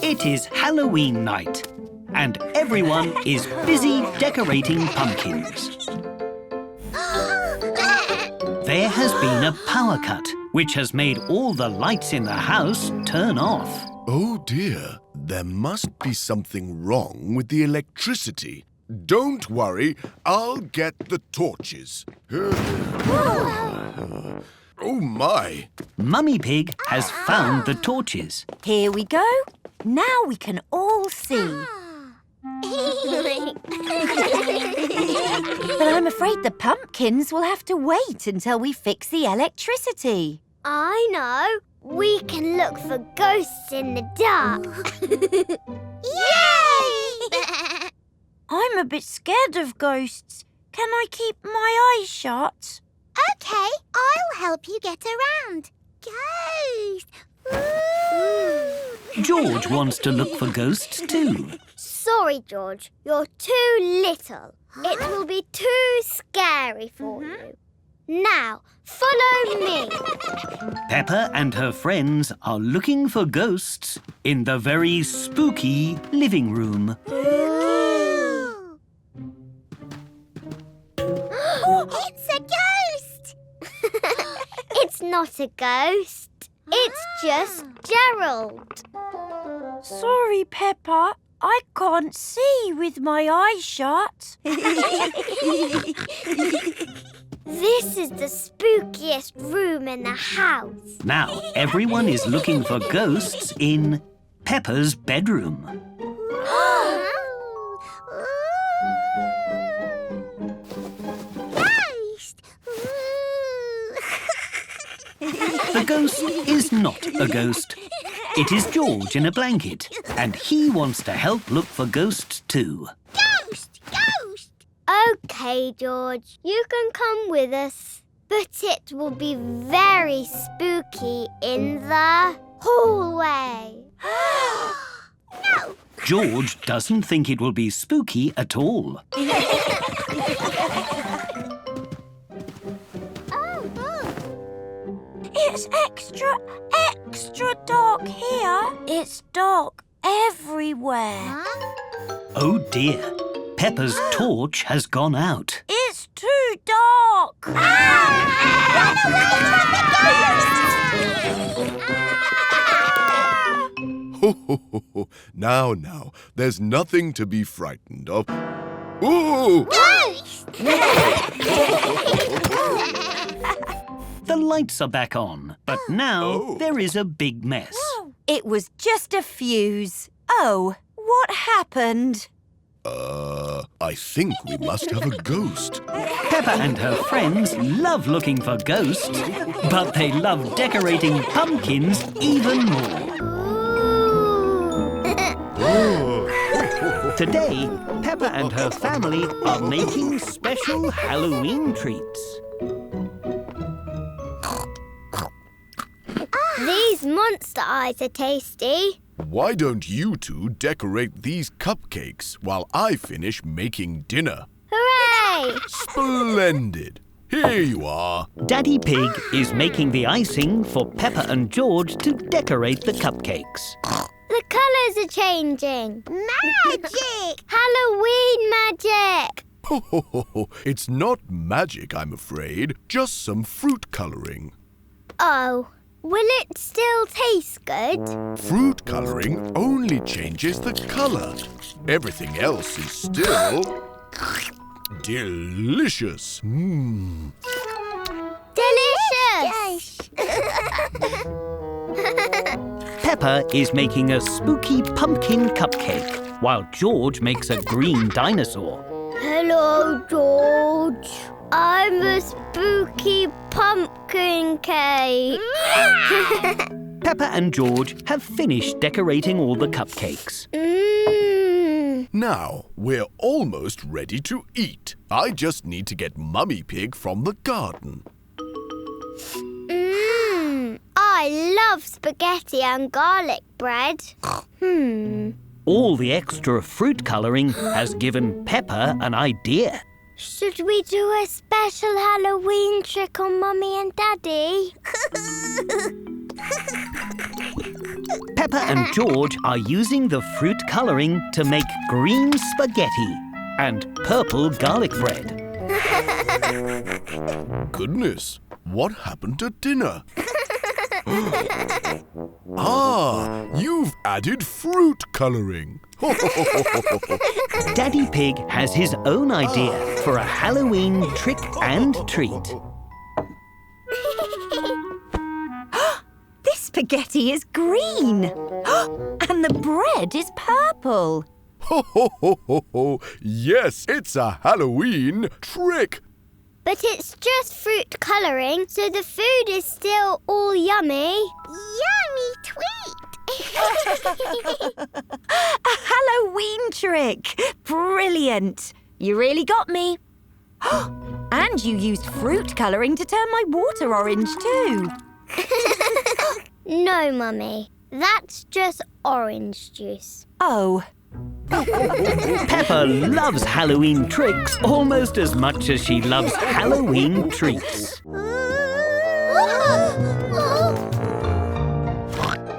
It is Halloween night, and everyone is busy decorating pumpkins. There has been a power cut, which has made all the lights in the house turn off. Oh dear, there must be something wrong with the electricity. Don't worry, I'll get the torches. Oh my! Mummy Pig has found the torches. Here we go. Now we can all see. But I'm afraid the pumpkins will have to wait until we fix the electricity. I know. We can look for ghosts in the dark. Yay! I'm a bit scared of ghosts. Can I keep my eyes shut? OK, I'll help you get around. Ghost! Ooh. George wants to look for ghosts too. Sorry, George. You're too little. It will be too scary for you. Now, follow me. Peppa and her friends are looking for ghosts in the very spooky living room. Ooh. It's a ghost! It's not a ghost. It's just Gerald. Sorry, Peppa. I can't see with my eyes shut. This is the spookiest room in the house. Now everyone is looking for ghosts in Peppa's bedroom. Ghost! The ghost is not a ghost. It is George in a blanket, and he wants to help look for ghosts too. Ghost! Ghost! OK, George, you can come with us. But it will be very spooky in the hallway. No! George doesn't think it will be spooky at all. It's extra dark here. It's dark everywhere. Oh dear, Peppa's torch has gone out. It's too dark. Run away Ho, ho, ho, ho. Now, there's nothing to be frightened of. Ooh! Ghost! The lights are back on, but now there is a big mess. It was just a fuse. Oh, what happened? I think we must have a ghost. Peppa and her friends love looking for ghosts, but they love decorating pumpkins even more. Today, Peppa and her family are making special Halloween treats. These monster eyes are tasty. Why don't you two decorate these cupcakes while I finish making dinner? Hooray! Splendid! Here you are. Daddy Pig is making the icing for Peppa and George to decorate the cupcakes. The colours are changing. Magic! Halloween magic! Ho, ho, ho, ho. It's not magic, I'm afraid. Just some fruit colouring. Oh, will it still taste good? Fruit colouring only changes the colour. Everything else is still delicious. Delicious! Peppa is making a spooky pumpkin cupcake, while George makes a green dinosaur. Hello, George. I'm a spooky pumpkin cake. Peppa and George have finished decorating all the cupcakes. Now, we're almost ready to eat. I just need to get Mummy Pig from the garden. I love spaghetti and garlic bread. All the extra fruit colouring has given Peppa an idea. Should we do a special Halloween trick on Mummy and Daddy? Peppa and George are using the fruit colouring to make green spaghetti and purple garlic bread. Goodness, what happened to dinner? Ah, you've added fruit colouring. Daddy Pig has his own idea for a Halloween trick and treat. This spaghetti is green. And the bread is purple. Ho, ho, ho, ho, ho. Yes, it's a Halloween trick. But it's just fruit colouring, so the food is still all yummy. Yummy tweet! A Halloween trick. Brilliant. You really got me. And you used fruit colouring to turn my water orange too. No, Mummy. That's just orange juice. Oh. Peppa loves Halloween tricks almost as much as she loves Halloween treats.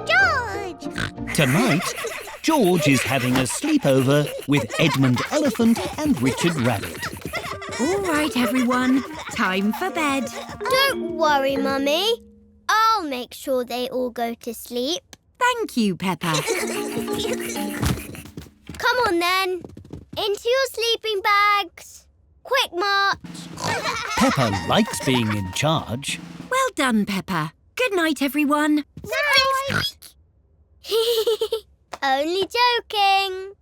George! Tonight, George is having a sleepover with Edmund Elephant and Richard Rabbit. All right, everyone. Time for bed. Don't worry, Mummy. I'll make sure they all go to sleep. Thank you, Peppa. Come on, then. Into your sleeping bags. Quick march. Peppa likes being in charge. Well done, Peppa. Good night, everyone. Only joking.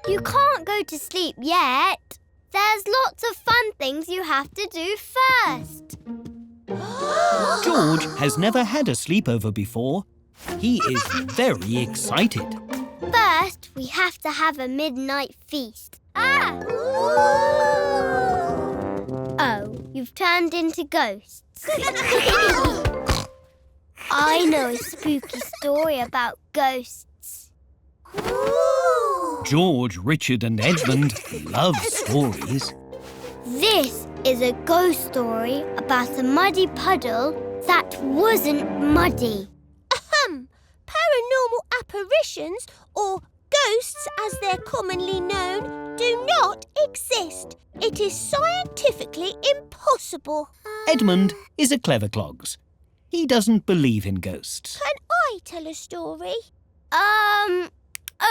You can't go to sleep yet. There's lots of fun things you have to do first. George has never had a sleepover before. He is very excited. First, we have to have a midnight feast. Oh, you've turned into ghosts. I know a spooky story about ghosts. George, Richard and Edmund love stories. This is a ghost story about a muddy puddle that wasn't muddy. Paranormal apparitions, or ghosts as they're commonly known, do not exist. It is scientifically impossible. Edmund is a clever clogs. He doesn't believe in ghosts. Can I tell a story?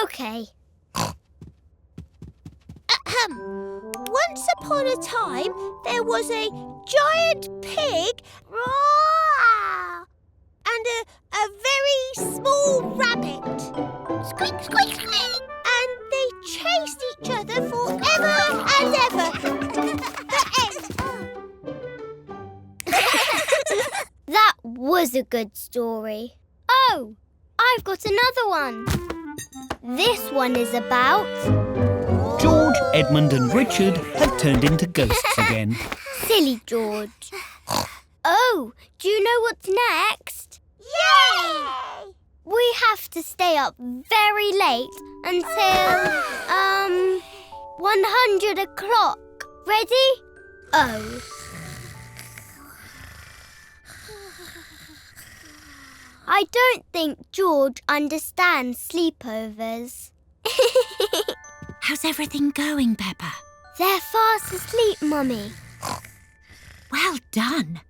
Okay. Once upon a time, there was a giant pig and a very small rabbit. Squeak, squeak, squeak. And they chased each other forever and ever. The end. That was a good story. Oh, I've got another one. This one is about... George, Edmund and Richard have turned into ghosts again. Silly George. Oh, do you know what's next? Yay! We have to stay up very late until, 100 o'clock. Ready? Oh. I don't think George understands sleepovers. How's everything going, Peppa? They're fast asleep, Mummy. Well done.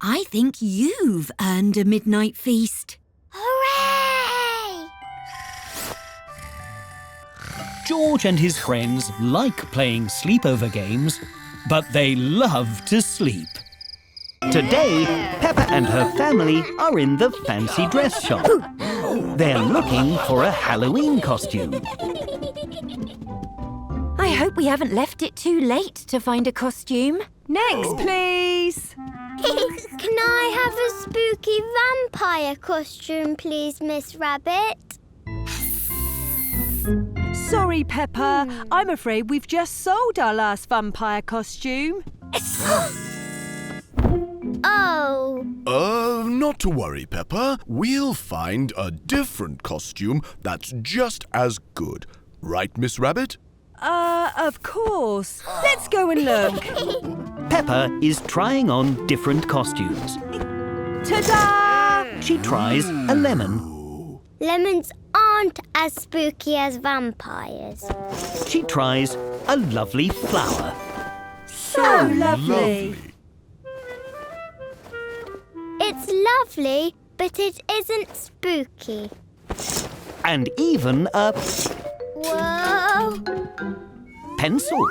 I think you've earned a midnight feast. Hooray! George and his friends like playing sleepover games, but they love to sleep. Today, Peppa and her family are in the fancy dress shop. They're looking for a Halloween costume. I hope we haven't left it too late to find a costume. Next, please. Can I have a spooky vampire costume, please, Miss Rabbit? Sorry, Peppa. I'm afraid we've just sold our last vampire costume. Oh. Not to worry, Peppa. We'll find a different costume that's just as good. Right, Miss Rabbit? Of course. Let's go and look. Peppa is trying on different costumes. Ta-da! She tries a lemon. Lemons aren't as spooky as vampires. She tries a lovely flower. So lovely. It's lovely, but it isn't spooky. And even a Whoa! pencil.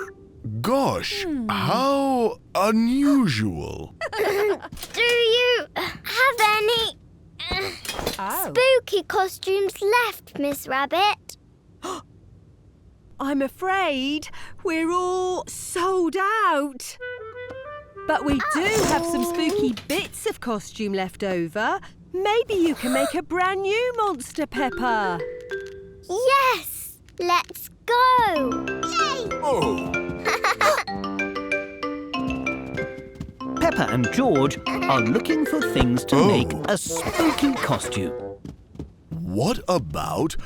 Gosh, how unusual. Do you have any spooky costumes left, Miss Rabbit? I'm afraid we're all sold out. But we do have some spooky bits of costume left over. Maybe you can make a brand new monster, Peppa. Yes! Let's go! Yay! Oh, Peppa and George are looking for things to make a spooky costume. what about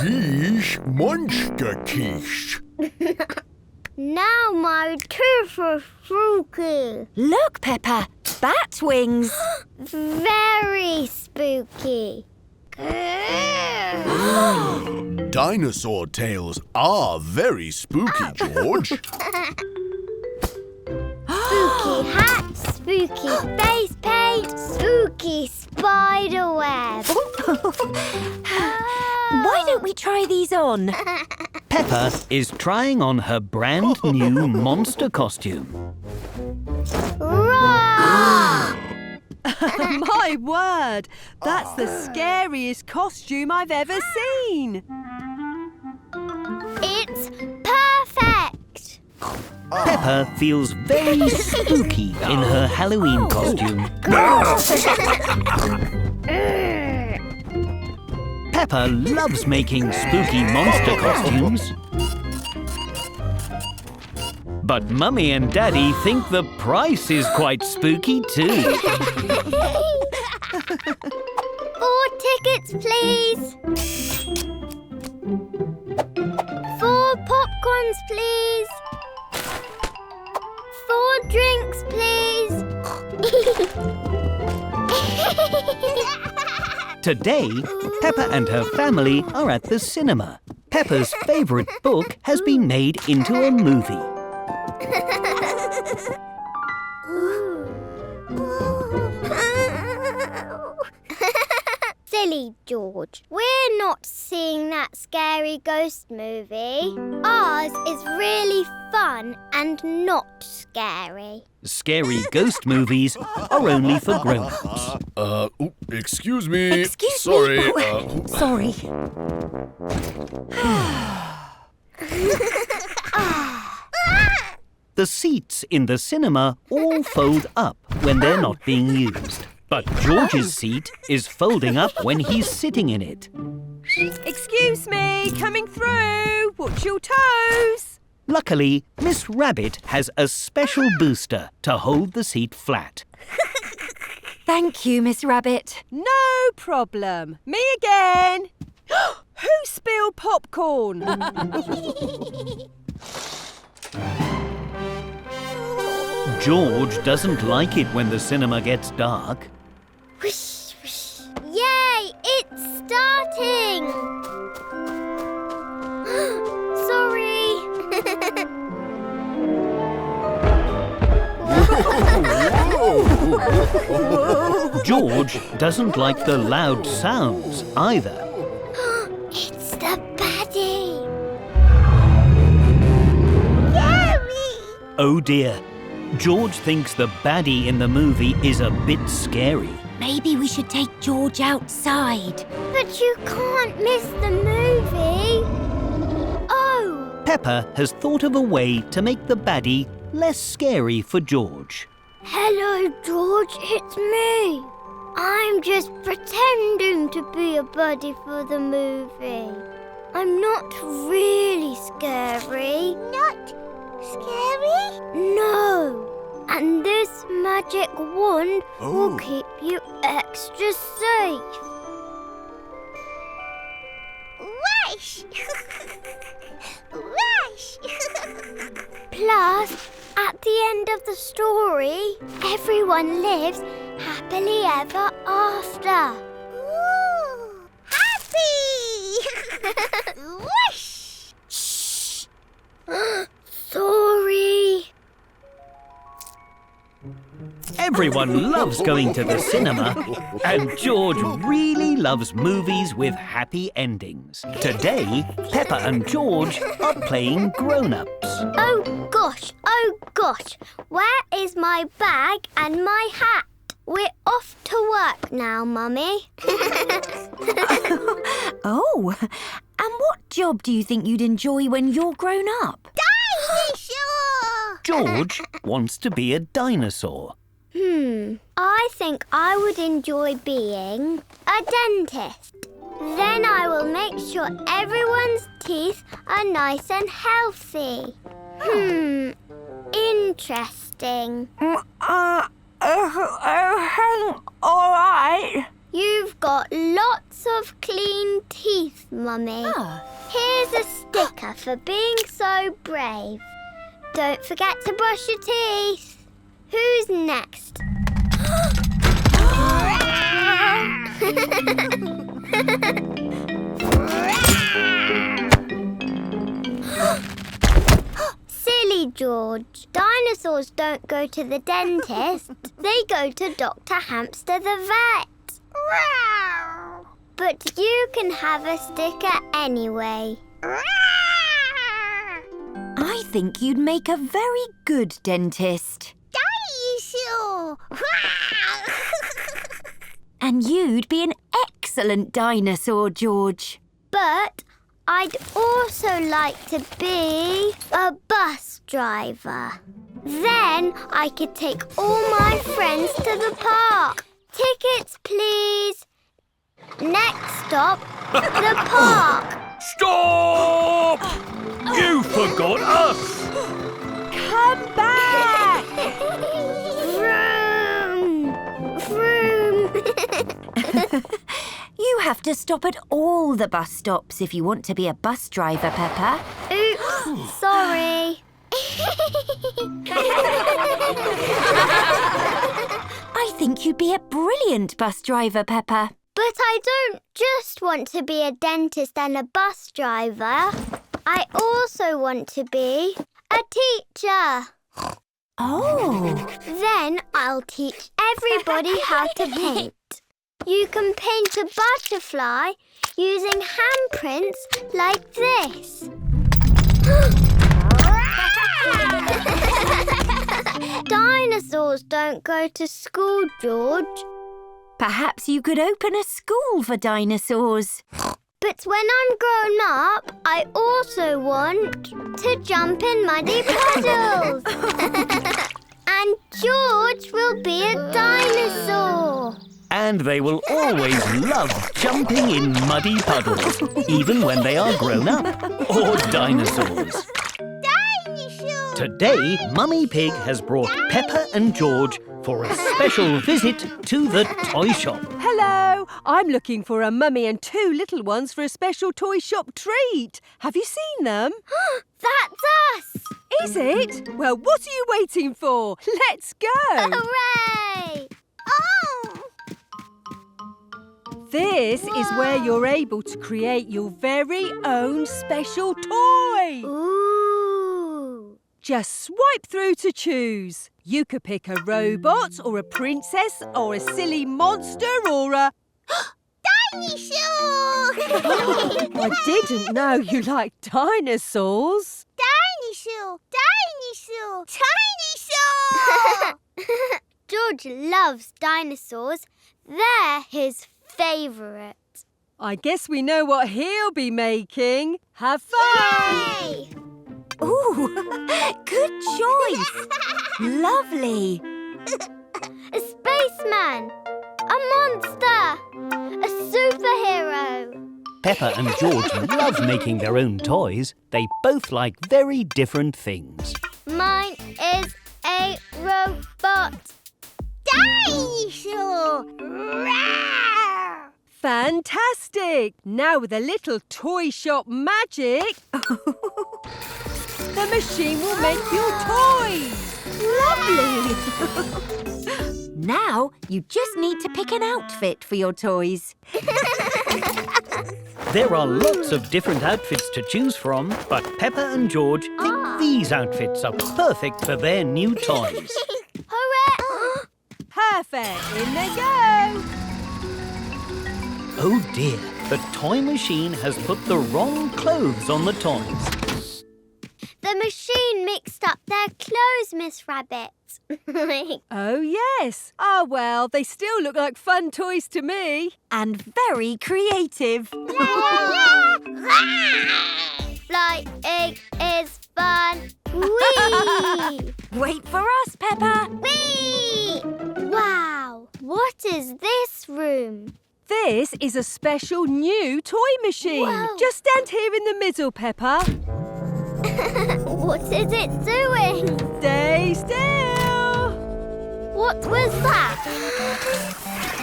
quiche monster quiche? Now my teeth are spooky. Look, Peppa, bat wings. Very spooky. Dinosaur tails are very spooky, George. Spooky hat, spooky face paint, spooky spider web. Why don't we try these on? Peppa is trying on her brand new monster costume. Roar! My word, that's the scariest costume I've ever seen. It's perfect. Peppa feels very spooky in her Halloween costume. Peppa loves making spooky monster costumes. But Mummy and Daddy think the price is quite spooky too. 4 tickets, please. 4 popcorns, please. 4 drinks, please. Today, Peppa and her family are at the cinema. Peppa's favourite book has been made into a movie. Silly George. We're not seeing that scary ghost movie. Ours is really fun and not scary. Scary ghost movies are only for grown-ups. Excuse me. Excuse Sorry. me. Sorry. The seats in the cinema all fold up when they're not being used. But George's seat is folding up when he's sitting in it. Excuse me, coming through. Watch your toes. Luckily, Miss Rabbit has a special booster to hold the seat flat. Thank you, Miss Rabbit. No problem. Me again. Who spilled popcorn? George doesn't like it when the cinema gets dark. Whoosh, whoosh. Yay! It's starting! Sorry. George doesn't like the loud sounds either. It's the baddie. Oh dear. George thinks the baddie in the movie is a bit scary. Maybe we should take George outside. But you can't miss the movie. Oh, Peppa has thought of a way to make the baddie less scary for George. hello, George. It's me. I'm just pretending to be a buddy for the movie. I'm not really scary. Not scary? No. And this magic wand will keep you extra safe. Rush! Rush! Plus, at the end of the story, everyone lives happily ever after. Everyone loves going to the cinema, and George really loves movies with happy endings. Today, Peppa and George are playing grown-ups. Oh gosh, where is my bag and my hat? We're off to work now, Mummy. Oh, and what job do you think you'd enjoy when you're grown up? Dinosaur! George wants to be a dinosaur. I think I would enjoy being a dentist. Then I will make sure everyone's teeth are nice and healthy. Interesting. All right. You've got lots of clean teeth, Mummy. Here's a sticker for being so brave. Don't forget to brush your teeth. Who's next? Silly George. Dinosaurs don't go to the dentist. They go to Dr. Hamster the vet. But you can have a sticker anyway. I think you'd make a very good dentist. Dinosaur! And you'd be an excellent dinosaur, George. But I'd also like to be a bus driver. Then I could take all my friends to the park. Tickets, please. Next stop, the park. Stop! You forgot us! Come back! Vroom! Vroom! You have to stop at all the bus stops if you want to be a bus driver, Peppa. Oops, sorry. I think you'd be a brilliant bus driver, Peppa. But I don't just want to be a dentist and a bus driver. I also want to be a teacher. Oh. Then I'll teach everybody how to paint. You can paint a butterfly using handprints like this. Dinosaurs don't go to school, George. Perhaps you could open a school for dinosaurs. But when I'm grown up, I also want to jump in muddy puddles. And George will be a dinosaur. And they will always love jumping in muddy puddles, even when they are grown up, or dinosaurs. Dinosaur! Today, Mummy Pig has brought Peppa and George for a special visit to the toy shop. Hello, I'm looking for a mummy and two little ones for a special toy shop treat. Have you seen them? That's us! Is it? Well, what are you waiting for? Let's go! Hooray! Oh! This is where you're able to create your very own special toy. Ooh! Just swipe through to choose. You could pick a robot or a princess or a silly monster or a... Dinosaur! I didn't know you liked dinosaurs. Dinosaur! Dinosaur! Dinosaur! George loves dinosaurs. They're his favourite. I guess we know what he'll be making. Have fun! Yay! Ooh, good choice. Lovely. A spaceman! A monster! A superhero! Peppa and George love making their own toys. They both like very different things. Mine is a robot. Dinosaur! Rawr! Fantastic! Now with a little toy shop magic, the machine will make your toys. Lovely. Now you just need to pick an outfit for your toys. There are lots of different outfits to choose from, but Peppa and George think these outfits are perfect for their new toys. Hooray! Perfect! In they go! Oh dear, the toy machine has put the wrong clothes on the toys. The machine mixed up their clothes, Miss Rabbit. Oh, yes. Oh, well, they still look like fun toys to me. And very creative. Flying is fun. Whee! Wait for us, Peppa. Whee! Wow, what is this room? This is a special new toy machine. Whoa. Just stand here in the middle, Peppa. What is it doing? Stay still. What was that?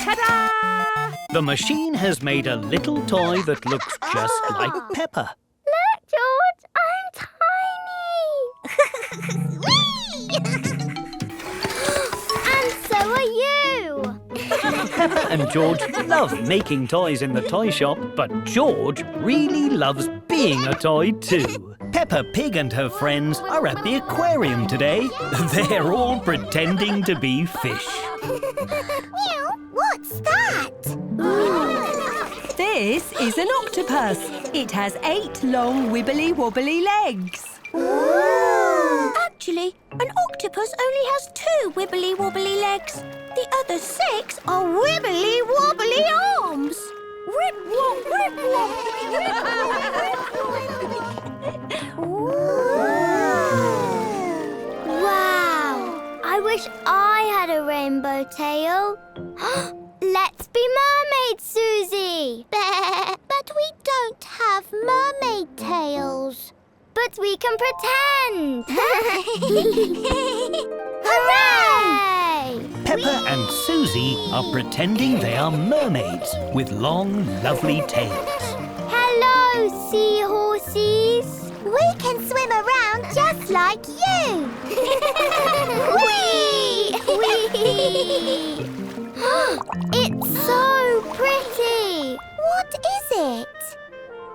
Ta-da! The machine has made a little toy that looks just like Peppa. Look, George, I'm tiny. And so are you. Peppa and George love making toys in the toy shop, but George really loves being a toy too. Peppa Pig and her friends are at the aquarium today. They're all pretending to be fish. What's that? This is an octopus. It has 8 long wibbly-wobbly legs. Actually, an octopus only has 2 wibbly-wobbly legs. The other 6 are wibbly-wobbly arms. Rip-wop, Wow, I wish I had a rainbow tail. Let's be mermaids, Suzy. But we don't have mermaid tails. But we can pretend. Hooray! Peppa and Suzy are pretending they are mermaids with long, lovely tails. Hello, seahorses. We can swim around just like you. Whee! Whee! It's so pretty. What is it?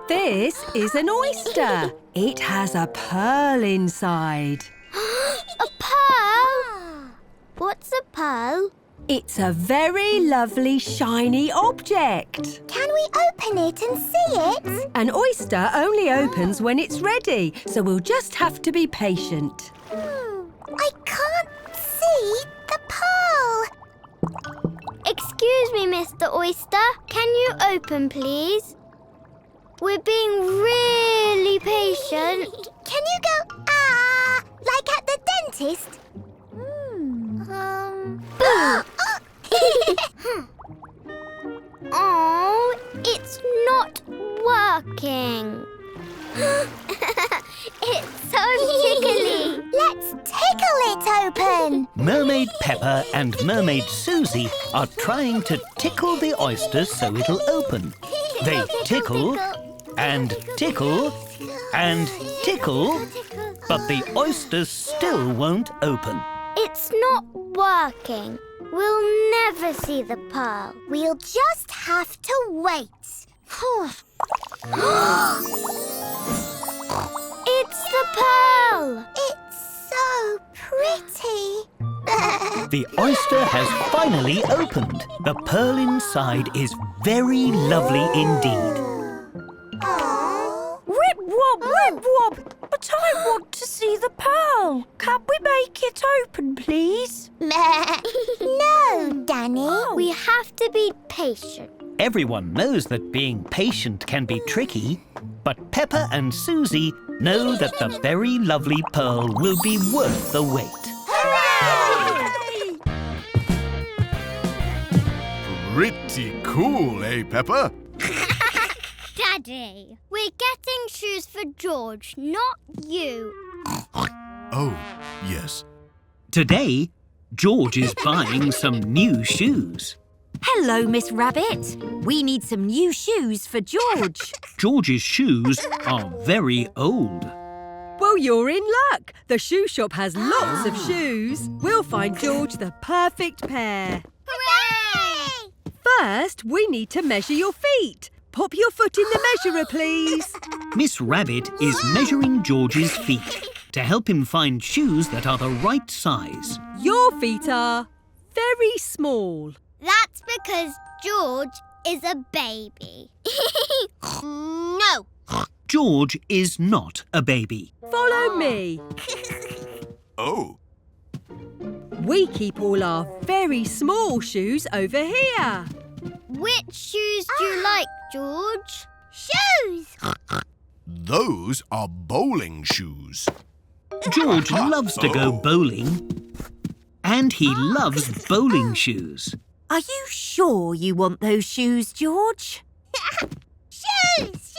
This is an oyster. It has a pearl inside. A pearl? What's a pearl? It's a very lovely, shiny object. Can we open it and see it? An oyster only opens when it's ready, so we'll just have to be patient. I can't see the pearl. Excuse me, Mr. Oyster. Can you open, please? We're being really patient. Can you go, like at the dentist? Oh, it's not working. It's so tickly. Let's tickle it open. Mermaid Peppa and Mermaid Suzy are trying to tickle the oyster so it'll open. They tickle and tickle and tickle, but the oyster still won't open. It's not working. We'll never see the pearl. We'll just have to wait. It's the pearl. It's so pretty. The oyster has finally opened. The pearl inside is very lovely indeed. Rip-wop, rip-wop. But I want to see the pearl. Can we make it open, please? No, Danny. We have to be patient. Everyone knows that being patient can be tricky, but Peppa and Suzy know that the very lovely pearl will be worth the wait. Hooray! Pretty cool, eh, Peppa? Daddy, we're getting shoes for George, not you. Oh, yes. Today, George is buying some new shoes. Hello, Miss Rabbit. We need some new shoes for George. George's shoes are very old. Well, you're in luck. The shoe shop has lots of shoes. We'll find George the perfect pair. Hooray! First, we need to measure your feet. Pop your foot in the measurer, please. Miss Rabbit is measuring George's feet to help him find shoes that are the right size. Your feet are very small. That's because George is a baby. No. George is not a baby. Follow me. Oh, We keep all our very small shoes over here. Which shoes do you like, George? Shoes. those are bowling shoes. George loves to go bowling. And he loves bowling shoes. Are you sure you want those shoes, George? Shoes.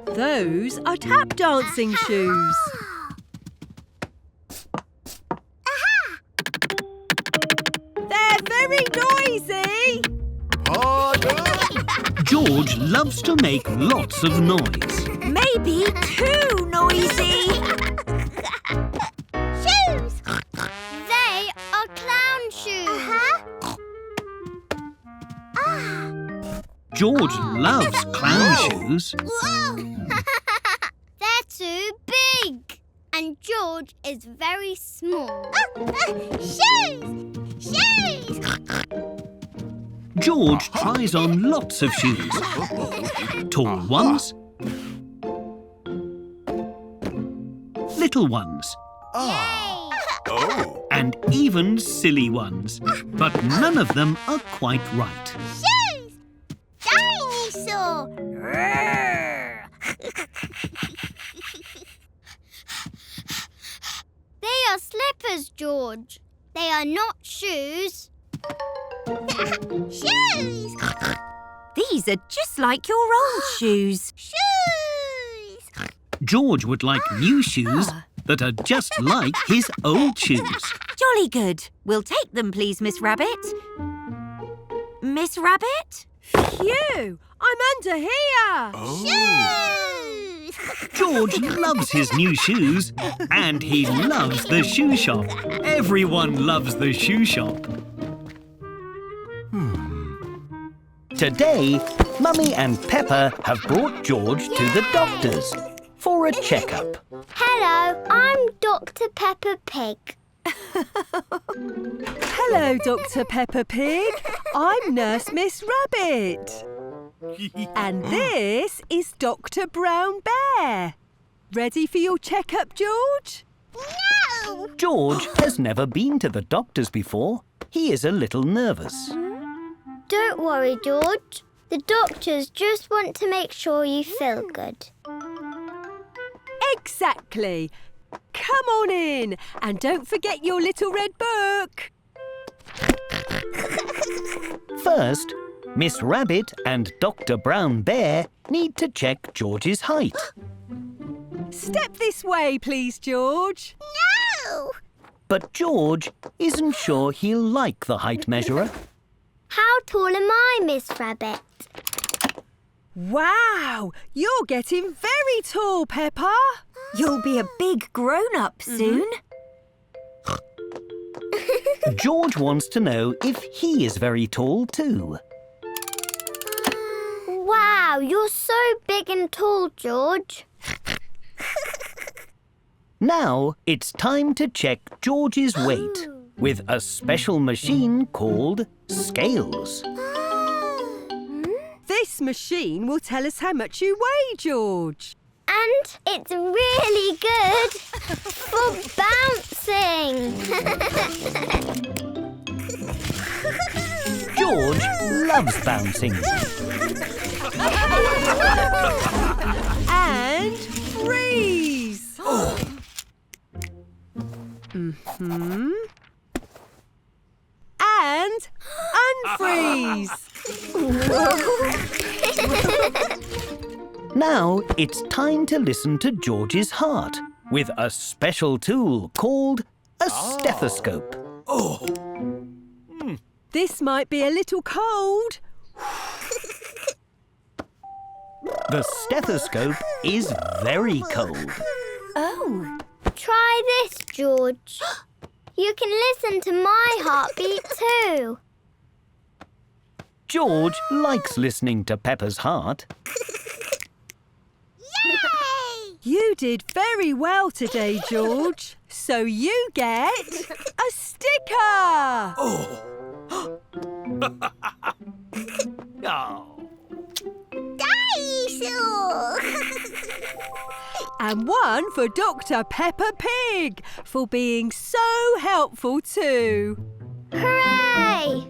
Those are tap dancing shoes. They're very noisy. Pardon? George loves to make lots of noise. Maybe too noisy. Shoes. They are clown shoes. George loves clown shoes. Whoa. They're too big. And George is very small. Shoes. George tries on lots of shoes. Tall ones. Little ones. Oh, And even silly ones. But none of them are quite right. Shoes. Dinosaur. They are slippers, George. They are not shoes. Shoes. These are just like your old shoes. Shoes. George would like new shoes that are just like his old shoes. Jolly good. We'll take them, please, Miss Rabbit. Miss Rabbit? Phew! I'm under here. Shoes. George loves his new shoes and he loves the shoe shop. Everyone loves the shoe shop. Today, Mummy and Peppa have brought George to the doctor's for a checkup. Hello, I'm Dr. Peppa Pig. Hello, Dr. Peppa Pig. I'm Nurse Miss Rabbit. And this is Dr. Brown Bear. Ready for your checkup, George? No. George has never been to the doctor's before. He is a little nervous. Don't worry, George. The doctors just want to make sure you feel good. Exactly. Come on in and don't forget your little red book. First, Miss Rabbit and Dr. Brown Bear need to check George's height. Step this way, please, George. No. But George isn't sure he'll like the height measurer. How tall am I, Miss Rabbit? Wow, you're getting very tall, Peppa. You'll be a big grown-up soon. George wants to know if he is very tall too. Wow, you're so big and tall, George. Now it's time to check George's weight with a special machine called scales. This machine will tell us how much you weigh, George. And it's really good for bouncing. George loves bouncing. And freeze. And unfreeze. Now it's time to listen to George's heart with a special tool called a stethoscope. This might be a little cold. The stethoscope is very cold. Oh, Try this, George. You can listen to my heartbeat too. George likes listening to Peppa's heart. Yay. You did very well today, George. So you get a sticker. Oh. Dinosaur! And one for Dr. Peppa Pig for being so helpful too. Hooray!